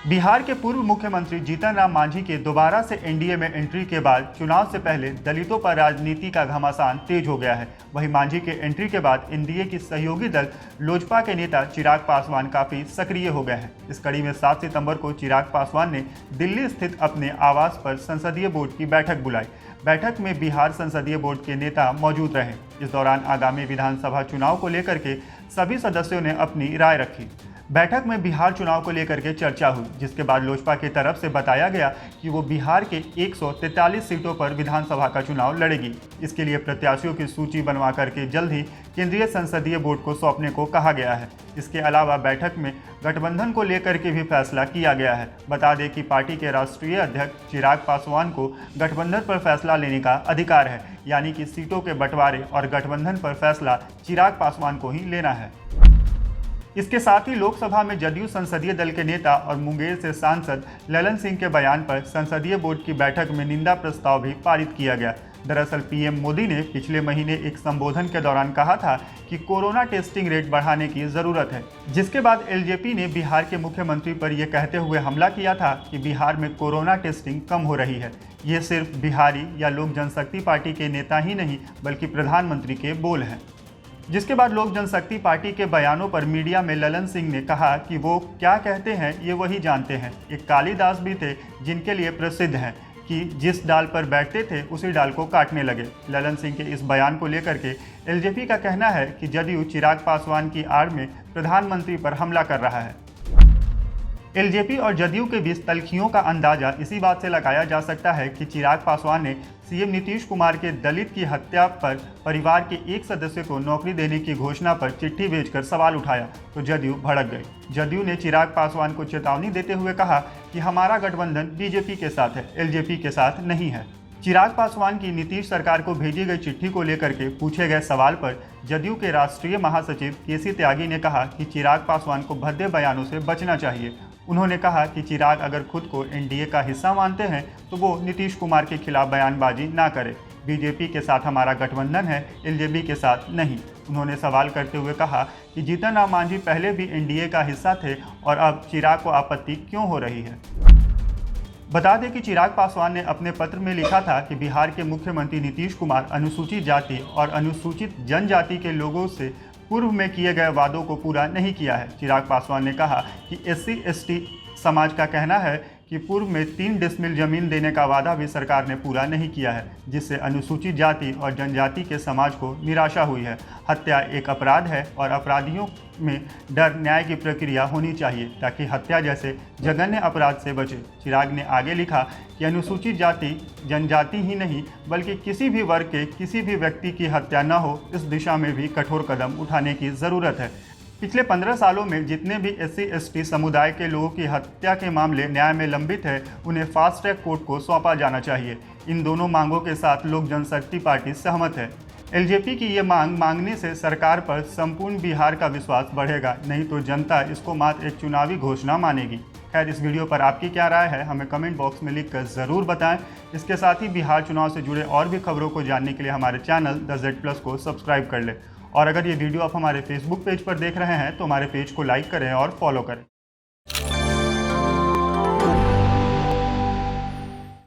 बिहार के पूर्व मुख्यमंत्री जीतन राम मांझी के दोबारा से एनडीए में एंट्री के बाद चुनाव से पहले दलितों पर राजनीति का घमासान तेज हो गया है। वहीं मांझी के एंट्री के बाद एनडीए की सहयोगी दल लोजपा के नेता चिराग पासवान काफी सक्रिय हो गए हैं। इस कड़ी में 7 सितंबर को चिराग पासवान ने दिल्ली स्थित अपने आवास पर संसदीय बोर्ड की बैठक बुलाई। बैठक में बिहार संसदीय बोर्ड के नेता मौजूद रहे। इस दौरान आगामी विधानसभा चुनाव को लेकर के सभी सदस्यों ने अपनी राय रखी। बैठक में बिहार चुनाव को लेकर के चर्चा हुई, जिसके बाद लोजपा की तरफ से बताया गया कि वो बिहार के 143 सीटों पर विधानसभा का चुनाव लड़ेगी। इसके लिए प्रत्याशियों की सूची बनवा करके जल्द ही केंद्रीय संसदीय बोर्ड को सौंपने को कहा गया है। इसके अलावा बैठक में गठबंधन को लेकर के भी फैसला किया गया है। बता दें कि पार्टी के राष्ट्रीय अध्यक्ष चिराग पासवान को गठबंधन पर फैसला लेने का अधिकार है, यानी कि सीटों के बंटवारे और गठबंधन पर फैसला चिराग पासवान को ही लेना है। इसके साथ ही लोकसभा में जदयू संसदीय दल के नेता और मुंगेर से सांसद ललन सिंह के बयान पर संसदीय बोर्ड की बैठक में निंदा प्रस्ताव भी पारित किया गया। दरअसल पीएम मोदी ने पिछले महीने एक संबोधन के दौरान कहा था कि कोरोना टेस्टिंग रेट बढ़ाने की ज़रूरत है, जिसके बाद एलजेपी ने बिहार के मुख्यमंत्री पर यह कहते हुए हमला किया था कि बिहार में कोरोना टेस्टिंग कम हो रही है। ये सिर्फ बिहारी या लोक जनशक्ति पार्टी के नेता ही नहीं बल्कि प्रधानमंत्री के बोल हैं। जिसके बाद लोक जनशक्ति पार्टी के बयानों पर मीडिया में ललन सिंह ने कहा कि वो क्या कहते हैं ये वही जानते हैं। एक कालिदास भी थे जिनके लिए प्रसिद्ध हैं कि जिस डाल पर बैठते थे उसी डाल को काटने लगे। ललन सिंह के इस बयान को लेकर के एलजेपी का कहना है कि जदयू चिराग पासवान की आड़ में प्रधानमंत्री पर हमला कर रहा है। एलजेपी और जदयू के बीच तल्खियों का अंदाजा इसी बात से लगाया जा सकता है कि चिराग पासवान ने सीएम नीतीश कुमार के दलित की हत्या पर परिवार के एक सदस्य को नौकरी देने की घोषणा पर चिट्ठी भेजकर सवाल उठाया तो जदयू भड़क गई। जदयू ने चिराग पासवान को चेतावनी देते हुए कहा कि हमारा गठबंधन बीजेपी के साथ है, एलजेपी के साथ नहीं है। चिराग पासवान की नीतीश सरकार को भेजी गई चिट्ठी को लेकर के पूछे गए सवाल पर जदयू के राष्ट्रीय महासचिव केसी त्यागी ने कहा कि चिराग पासवान को भद्दे बयानों से बचना चाहिए। उन्होंने कहा कि चिराग अगर खुद को एनडीए का हिस्सा मानते हैं तो वो नीतीश कुमार के खिलाफ बयानबाजी ना करें। बीजेपी के साथ हमारा गठबंधन है, एलजेपी के साथ नहीं। उन्होंने सवाल करते हुए कहा कि जीतन राम मांझी पहले भी एनडीए का हिस्सा थे और अब चिराग को आपत्ति क्यों हो रही है। बता दें कि चिराग पासवान ने अपने पत्र में लिखा था कि बिहार के मुख्यमंत्री नीतीश कुमार अनुसूचित जाति और अनुसूचित जनजाति के लोगों से पूर्व में किए गए वादों को पूरा नहीं किया है। चिराग पासवान ने कहा कि SC/ST समाज का कहना है कि पूर्व में 3 डिसमिल जमीन देने का वादा भी सरकार ने पूरा नहीं किया है, जिससे अनुसूचित जाति और जनजाति के समाज को निराशा हुई है। हत्या एक अपराध है और अपराधियों में डर न्याय की प्रक्रिया होनी चाहिए ताकि हत्या जैसे जघन्य अपराध से बचे। चिराग ने आगे लिखा कि अनुसूचित जाति जनजाति ही नहीं बल्कि किसी भी वर्ग के किसी भी व्यक्ति की हत्या न हो, इस दिशा में भी कठोर कदम उठाने की ज़रूरत है। पिछले 15 सालों में जितने भी SC/ST समुदाय के लोगों की हत्या के मामले न्याय में लंबित है, उन्हें फास्ट ट्रैक कोर्ट को सौंपा जाना चाहिए। इन दोनों मांगों के साथ लोक जनशक्ति पार्टी सहमत है। एलजेपी की ये मांगने से सरकार पर संपूर्ण बिहार का विश्वास बढ़ेगा, नहीं तो जनता इसको मात्र एक चुनावी घोषणा मानेगी। खैर, इस वीडियो पर आपकी क्या राय है हमें कमेंट बॉक्स में लिखकर ज़रूर बताएं। इसके साथ ही बिहार चुनाव से जुड़े और भी खबरों को जानने के लिए हमारे चैनल द Z+ को सब्सक्राइब कर लें। और अगर ये वीडियो आप हमारे फेसबुक पेज पर देख रहे हैं तो हमारे पेज को लाइक करें और फॉलो करें।